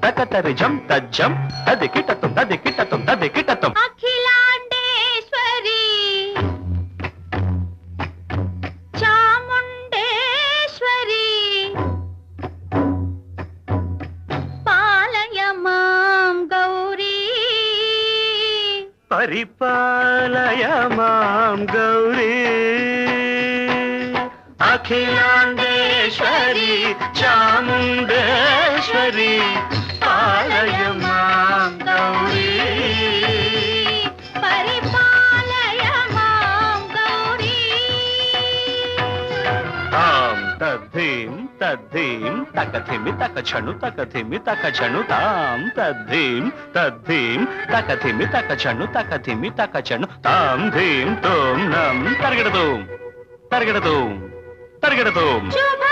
తకతరి జం తజ్జం తదికిటతం తదికిటతం తదికిటతం. అఖిలాండేశ్వరి చాముండేశ్వరి పాలయ మాం గౌరీ పరిపాలయ మాం గౌరీ. అఖిలాండేశ్వరి చాముండేశ్వరి పాలయ మాం గౌరీ. పరిపాలయ మాం గౌరీ. తాం తద్ధీం తద్ధీం తకధిమి తకచను తకధిమి తకచను తాం తద్ధీం తద్ధీం తకధిమి తకచను తకధిమి తకచను తాం ధీం తోం నం తరగడదు తరగడదు తరగడదు. శుభ